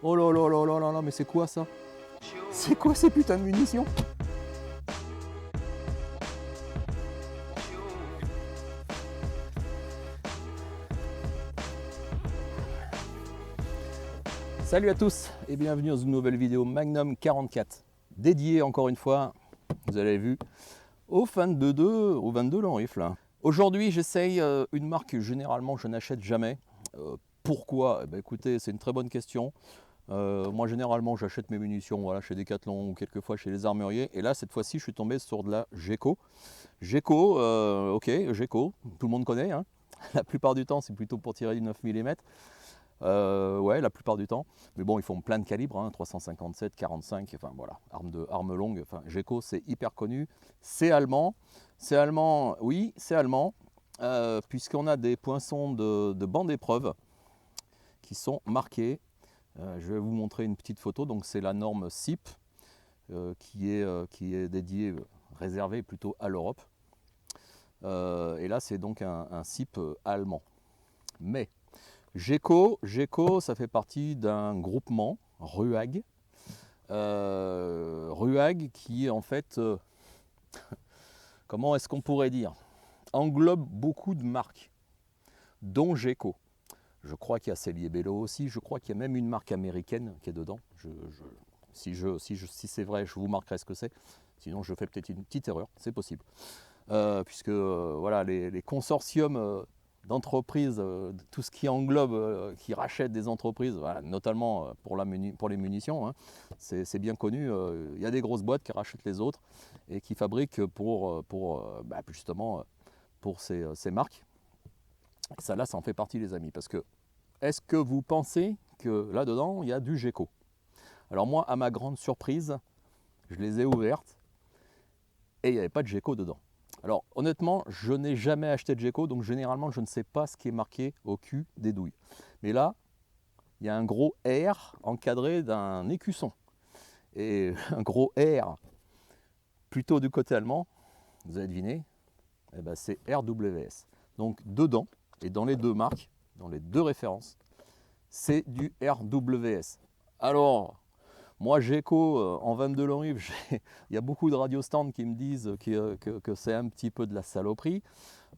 Oh là là là là là là, mais c'est quoi ça? C'est quoi ces putains de munitions? Salut à tous et bienvenue dans une nouvelle vidéo Magnum 44, dédiée encore une fois, vous avez vu, au 22 long rifle. Aujourd'hui j'essaye une marque que généralement je n'achète jamais. Pourquoi? Eh ben, écoutez, c'est une très bonne question. Moi généralement j'achète mes munitions voilà, chez Decathlon ou quelquefois chez les armuriers. Et là cette fois-ci je suis tombé sur de la Geco. Geco, ok, Geco, tout le monde connaît. Hein. La plupart du temps c'est plutôt pour tirer du 9 mm. Ouais, la plupart du temps. Mais bon, ils font plein de calibres, hein, 357, 45, enfin voilà, armes longues. Enfin, Geco, c'est hyper connu. C'est allemand. C'est allemand, oui, c'est allemand. Puisqu'on a des poinçons de banc d'épreuve qui sont marqués. Je vais vous montrer une petite photo. Donc, c'est la norme CIP qui est dédiée, réservée plutôt à l'Europe. Et là, c'est donc un CIP allemand. Mais Geco, ça fait partie d'un groupement, RUAG. RUAG qui en fait, comment est-ce qu'on pourrait dire, englobe beaucoup de marques, dont Geco. Je crois qu'il y a Cellier Bello aussi, je crois qu'il y a même une marque américaine qui est dedans. Si c'est vrai, je vous marquerai ce que c'est. Sinon, je fais peut-être une petite erreur, c'est possible. Puisque voilà, les consortiums d'entreprises, tout ce qui englobe, qui rachète des entreprises, voilà, notamment pour les munitions, hein, c'est bien connu. Il y a des grosses boîtes qui rachètent les autres et qui fabriquent justement pour ces marques. Et ça là, ça en fait partie les amis. Parce que, est-ce que vous pensez que là-dedans, il y a du Geco? Alors moi, à ma grande surprise, je les ai ouvertes et il n'y avait pas de Geco dedans. Alors honnêtement, je n'ai jamais acheté de Geco, donc généralement je ne sais pas ce qui est marqué au cul des douilles. Mais là, il y a un gros R encadré d'un écusson. Et un gros R plutôt du côté allemand, vous avez deviné, eh ben c'est RWS. Donc dedans, et dans les deux marques, dans les deux références, c'est du RWS. Alors, moi, Geco, en 22 long rifle, il y a beaucoup de radiostands qui me disent que c'est un petit peu de la saloperie.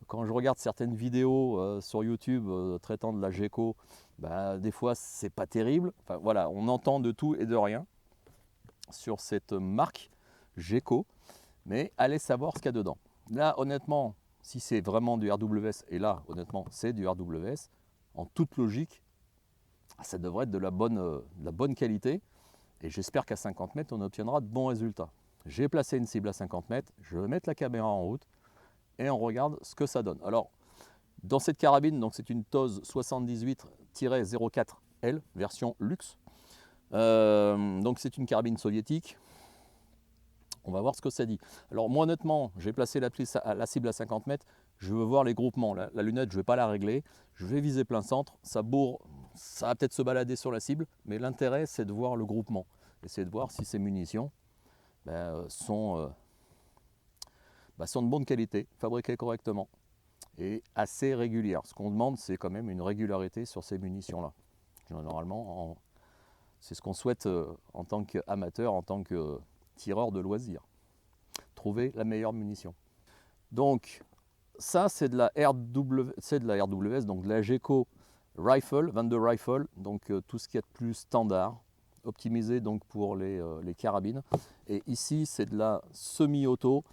Quand je regarde certaines vidéos sur YouTube traitant de la Geco, bah, des fois, c'est pas terrible. Enfin, voilà, on entend de tout et de rien sur cette marque Geco, mais allez savoir ce qu'il y a dedans. Là, honnêtement, si c'est vraiment du RWS, et là, honnêtement, c'est du RWS, en toute logique, ça devrait être de la bonne qualité. Et j'espère qu'à 50 mètres, on obtiendra de bons résultats. J'ai placé une cible à 50 mètres, je vais mettre la caméra en route et on regarde ce que ça donne. Alors, dans cette carabine, donc c'est une TOS 78-04L, version luxe. Donc c'est une carabine soviétique. On va voir ce que ça dit. Alors moi honnêtement, j'ai placé la cible à 50 mètres, je veux voir les groupements. La lunette, je ne vais pas la régler, je vais viser plein centre, ça bourre, ça va peut-être se balader sur la cible, mais l'intérêt c'est de voir le groupement. Et c'est de voir si ces munitions sont de bonne qualité, fabriquées correctement et assez régulières. Ce qu'on demande, c'est quand même une régularité sur ces munitions-là. Normalement, c'est ce qu'on souhaite en tant qu'amateur, en tant que tireur de loisirs. Trouver la meilleure munition. Donc, ça, c'est de la RWS, donc de la Geco Rifle, 22 Rifle, donc tout ce qui est de plus standard, optimisé donc pour les carabines. Et ici, c'est de la semi-auto.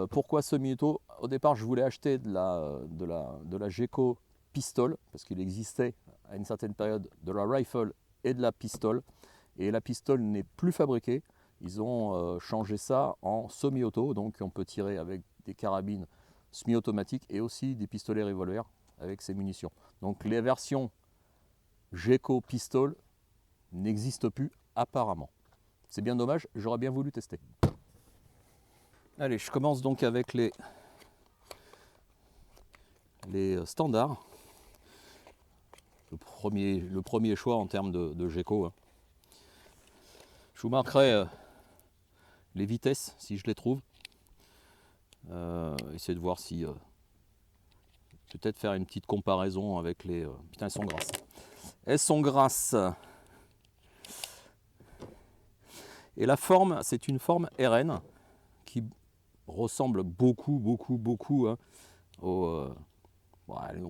Pourquoi semi-auto? Au départ, je voulais acheter de la Geco pistol, parce qu'il existait à une certaine période de la rifle et de la pistol. Et la pistol n'est plus fabriquée. Ils ont changé ça en semi-auto, donc on peut tirer avec des carabines semi-automatiques et aussi des pistolets revolver avec ces munitions. Donc les versions Geco pistol n'existent plus apparemment. C'est bien dommage, j'aurais bien voulu tester. Allez, je commence donc avec les standards. Le premier choix en termes de Geco. Hein. Je vous marquerai les vitesses si je les trouve. Essayer de voir si peut-être faire une petite comparaison avec les putain, elles sont grasses. Elles sont grasses. Et la forme, c'est une forme RN qui ressemble beaucoup hein, aux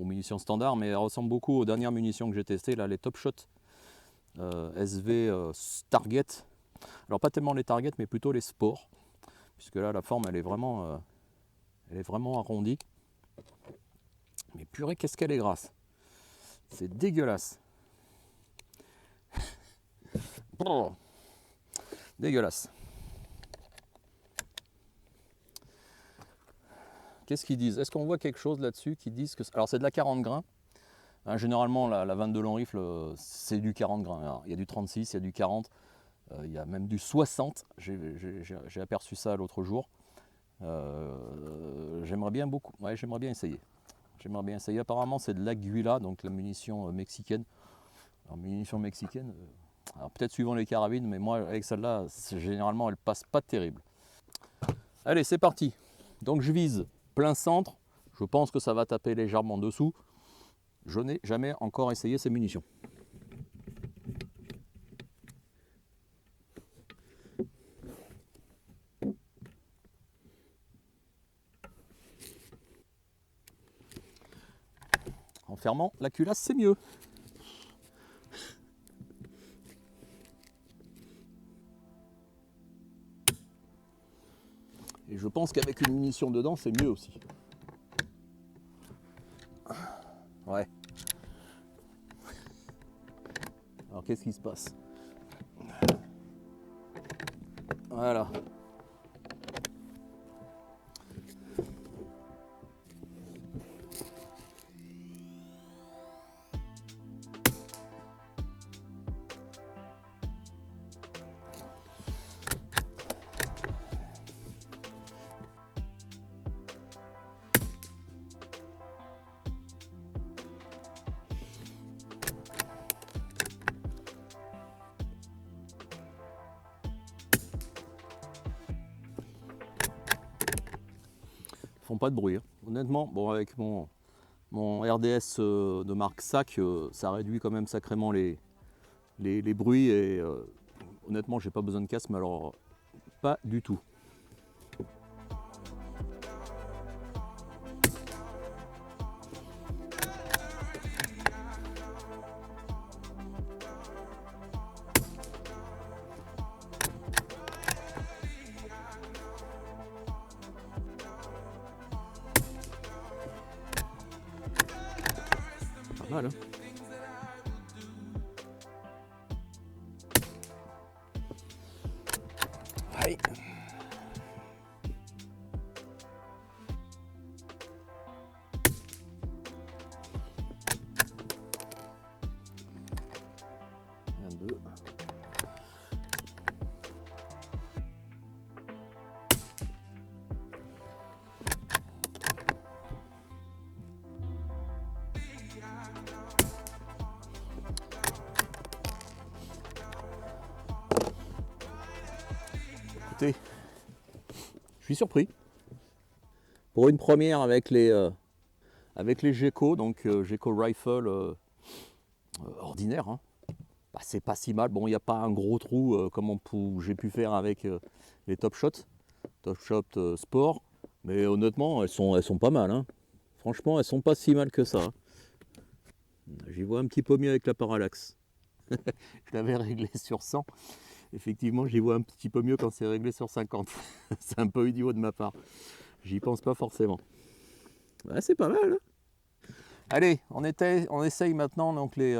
munitions standards, mais elle ressemble beaucoup aux dernières munitions que j'ai testées, là, les Top Shot SV Target. Alors pas tellement les Target, mais plutôt les Sport, puisque là la forme elle est vraiment arrondie. Mais purée, qu'est-ce qu'elle est grasse. C'est dégueulasse. Dégueulasse. Qu'est-ce qu'ils disent? Est-ce qu'on voit quelque chose là-dessus qui disent que... Alors c'est de la 40 grains. Hein, généralement la 22 long rifle c'est du 40 grains. Alors, il y a du 36, il y a du 40, il y a même du 60. J'ai aperçu ça l'autre jour. J'aimerais bien beaucoup. Ouais, j'aimerais bien essayer. J'aimerais bien essayer. Apparemment c'est de l'Aguila, donc la munition mexicaine. Alors munition mexicaine, alors peut-être suivant les carabines, mais moi avec celle-là, généralement elle passe pas terrible. Allez, c'est parti. Donc je vise plein centre. Je pense que ça va taper légèrement dessous. Je n'ai jamais encore essayé ces munitions. En fermant la culasse, c'est mieux. Et je pense qu'avec une munition dedans, c'est mieux aussi. Ouais. Alors qu'est-ce qui se passe? Voilà. Ils font pas de bruit. Hein. Honnêtement, bon, avec mon RDS de marque SAC, ça réduit quand même sacrément les bruits et honnêtement, j'ai pas besoin de casque, mais alors pas du tout. Pas mal, hein. Allez. Un, deux. Écoutez, je suis surpris. Pour une première avec les Geco, donc Geco Rifle ordinaire, hein. Bah, c'est pas si mal. Bon, il n'y a pas un gros trou comme j'ai pu faire avec les Top Shot Sport, mais honnêtement, elles sont pas mal. Hein. Franchement, elles sont pas si mal que ça. Hein. J'y vois un petit peu mieux avec la parallaxe. Je l'avais réglé sur 100. Effectivement, j'y vois un petit peu mieux quand c'est réglé sur 50. C'est un peu idiot de ma part. J'y pense pas forcément. Ouais, c'est pas mal. Hein. Allez, on essaye maintenant donc les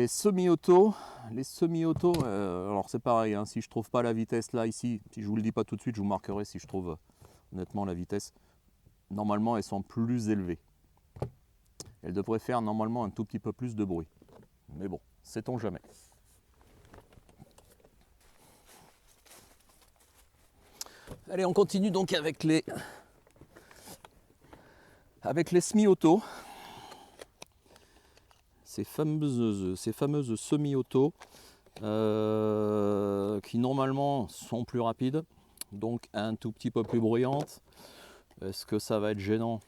semi-auto. Les semi-auto, alors c'est pareil, hein, si je trouve pas la vitesse là, ici, si je vous le dis pas tout de suite, je vous marquerai si je trouve honnêtement la vitesse. Normalement, elles sont plus élevées. Elles devraient faire normalement un tout petit peu plus de bruit. Mais bon, sait-on jamais. Allez, on continue donc avec les semi-auto. Ces fameuses semi-auto qui normalement sont plus rapides, donc un tout petit peu plus bruyantes. Est-ce que ça va être gênant?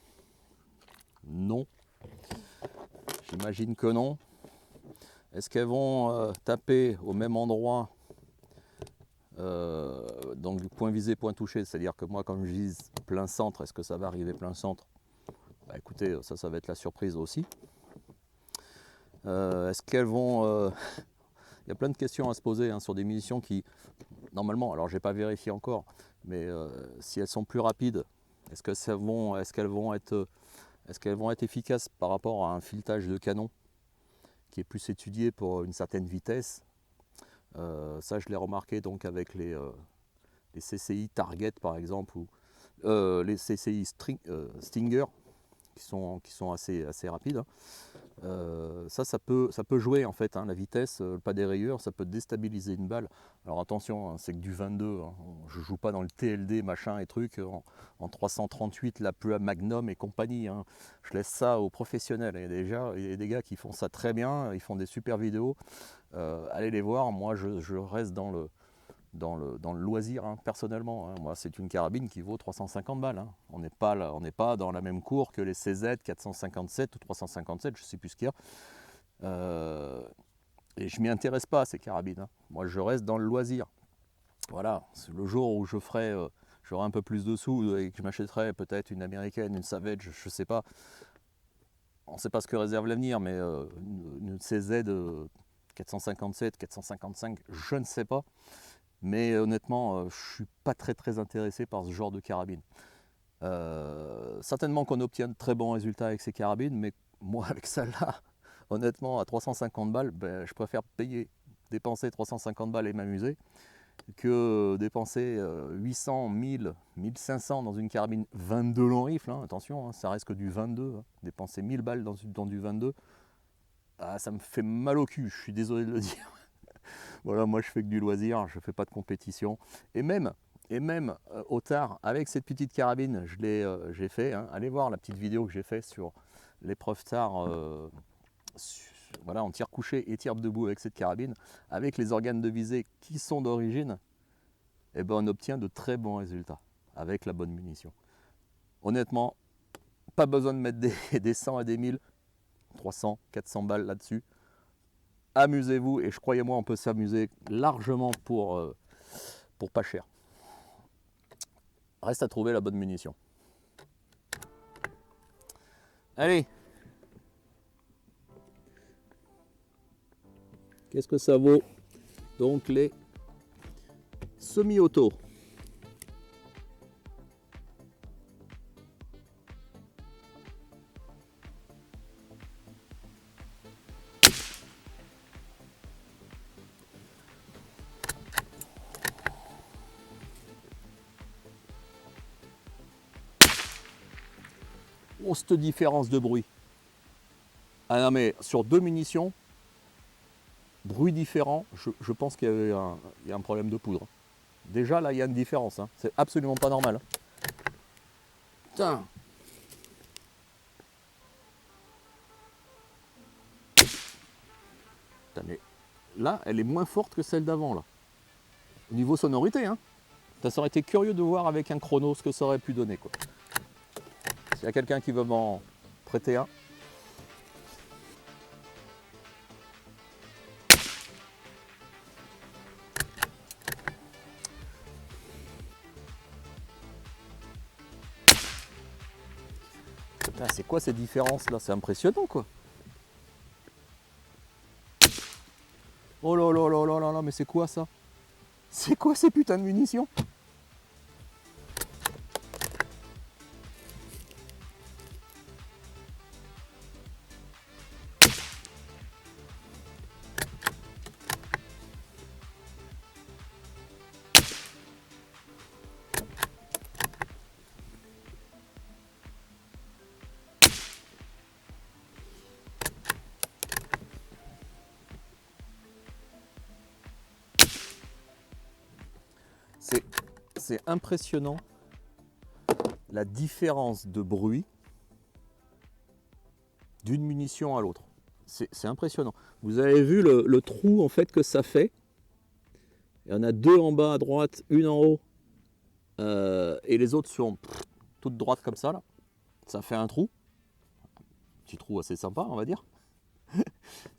Non. J'imagine que non. Est-ce qu'elles vont taper au même endroit, donc point visé, point touché, c'est-à-dire que moi quand je vise plein centre, est-ce que ça va arriver plein centre? Bah, écoutez, ça va être la surprise aussi. Est-ce qu'elles vont... Il y a plein de questions à se poser sur des munitions qui, normalement, alors j'ai pas vérifié encore, mais si elles sont plus rapides, est-ce qu'elles vont être efficaces par rapport à un filetage de canon qui est plus étudié pour une certaine vitesse? Ça, je l'ai remarqué donc avec les CCI Target par exemple, ou les CCI Stinger qui sont assez rapides. Ça peut jouer en fait, la vitesse, le pas des rayures, ça peut déstabiliser une balle. Alors attention, c'est que du 22, je joue pas dans le TLD machin et trucs en 338, la plus Magnum et compagnie. Je laisse ça aux professionnels. Il y a des gars qui font ça très bien, ils font des super vidéos. Allez les voir, moi je reste dans le loisir, personnellement. Moi, c'est une carabine qui vaut 350 balles. On n'est pas dans la même cour que les CZ 457 ou 357, je ne sais plus ce qu'il y a. Et je ne m'y intéresse pas à ces carabines. Moi, je reste dans le loisir. Voilà, c'est le jour où j'aurai un peu plus de sous et que je m'achèterai peut-être une américaine, une Savage, je ne sais pas. On ne sait pas ce que réserve l'avenir, mais une CZ 457, 455, je ne sais pas. Mais honnêtement, je ne suis pas très intéressé par ce genre de carabine. Certainement qu'on obtient de très bons résultats avec ces carabines, mais moi avec celle-là, honnêtement, à 350 balles, je préfère dépenser 350 balles et m'amuser, que dépenser 800, 1000, 1500 dans une carabine 22 long rifle. Attention, ça reste que du 22. Dépenser 1000 balles dans du 22, ça me fait mal au cul, je suis désolé de le dire. Voilà, moi je fais que du loisir, je ne fais pas de compétition. Et même au tard, avec cette petite carabine, j'ai fait. Allez voir la petite vidéo que j'ai fait sur l'épreuve tard, voilà, en tir couché et tir debout avec cette carabine, avec les organes de visée qui sont d'origine, et on obtient de très bons résultats avec la bonne munition. Honnêtement, pas besoin de mettre des 100 et des 1000, 300, 400 balles là-dessus. Amusez-vous, et croyez-moi, on peut s'amuser largement pour pas cher. Reste à trouver la bonne munition. Allez. Qu'est-ce que ça vaut? Donc les semi-auto. Oh, cette différence de bruit. Ah non, mais sur deux munitions, bruit différent, je pense qu'il y a un problème de poudre. Déjà là, il y a une différence. C'est absolument pas normal. Putain. Putain, mais là, elle est moins forte que celle d'avant là. Au niveau sonorité, ça aurait été curieux de voir avec un chrono ce que ça aurait pu donner, quoi. S'il y a quelqu'un qui veut m'en prêter un. Putain, c'est quoi ces différences là? C'est impressionnant, quoi. Oh là là là là là là, mais c'est quoi ça? C'est quoi ces putains de munitions? C'est impressionnant la différence de bruit d'une munition à l'autre. C'est impressionnant. Vous avez vu le trou en fait que ça fait. Il y en a deux en bas à droite, une en haut, et les autres sont toutes droites comme ça là. Ça fait un trou, petit trou assez sympa on va dire.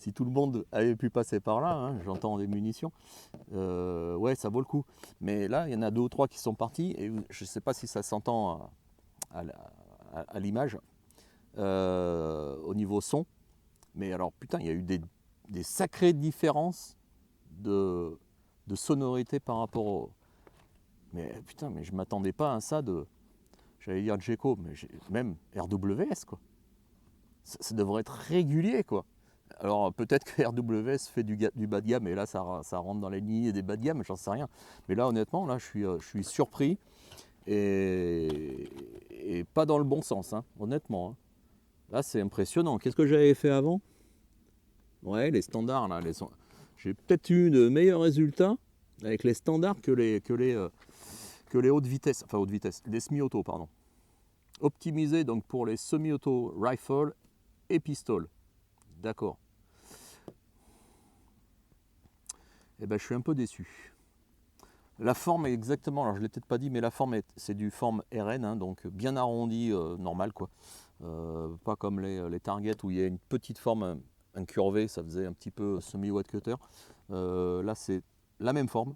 si tout le monde avait pu passer par là, hein, j'entends des munitions, ouais, ça vaut le coup. Mais là, il y en a 2 ou 3 qui sont partis, et je ne sais pas si ça s'entend à l'image, au niveau son. Mais alors, putain, il y a eu des sacrées différences de sonorité par rapport au... Mais putain, mais je m'attendais pas à ça de... J'allais dire Geco, mais même RWS, quoi. Ça devrait être régulier, quoi. Alors peut-être que RWS fait du bas de gamme, et là ça rentre dans les lignées des bas de gamme, j'en sais rien. Mais là honnêtement, là je suis surpris, et pas dans le bon sens, hein, honnêtement. Hein. Là c'est impressionnant. Qu'est-ce que j'avais fait avant? Ouais, les standards là, j'ai peut-être eu de meilleurs résultats avec les standards que les hautes vitesses, enfin haute vitesse, les semi-auto, pardon. Optimisé donc pour les semi-auto rifle et pistol. D'accord. Eh ben, je suis un peu déçu. La forme est exactement, alors je ne l'ai peut-être pas dit, mais la forme c'est du forme RN, hein, donc bien arrondi, normal quoi. Pas comme les targets où il y a une petite forme incurvée, ça faisait un petit peu semi-watt cutter. Là c'est la même forme,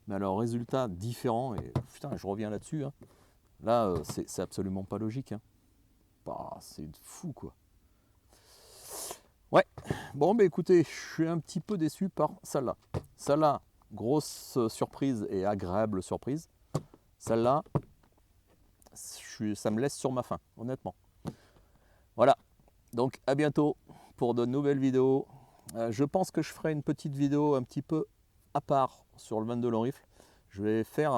mais alors résultat différent, et putain je reviens là-dessus. Hein. Là c'est absolument pas logique. Hein. Bah, c'est fou quoi. Ouais, bon bah écoutez, je suis un petit peu déçu par celle-là. Celle-là, grosse surprise et agréable surprise. Celle-là, ça me laisse sur ma faim, honnêtement. Voilà, donc à bientôt pour de nouvelles vidéos. Je pense que je ferai une petite vidéo un petit peu à part sur le 22 long rifle. Je vais faire,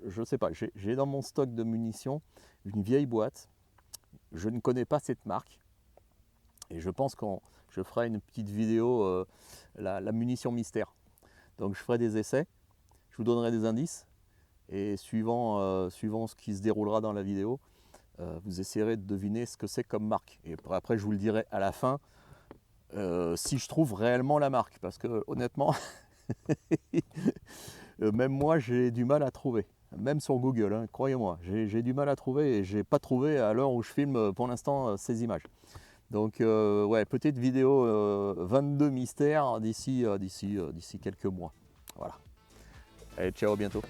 je sais pas, j'ai dans mon stock de munitions une vieille boîte. Je ne connais pas cette marque. Et je pense que je ferai une petite vidéo, la munition mystère. Donc je ferai des essais, je vous donnerai des indices, et suivant ce qui se déroulera dans la vidéo, vous essayerez de deviner ce que c'est comme marque. Et après je vous le dirai à la fin, si je trouve réellement la marque. Parce que honnêtement, même moi j'ai du mal à trouver. Même sur Google, hein, croyez-moi, j'ai du mal à trouver, et j'ai pas trouvé à l'heure où je filme pour l'instant ces images. Donc ouais, petite vidéo 22 mystères d'ici quelques mois. Voilà. Allez, ciao, à bientôt.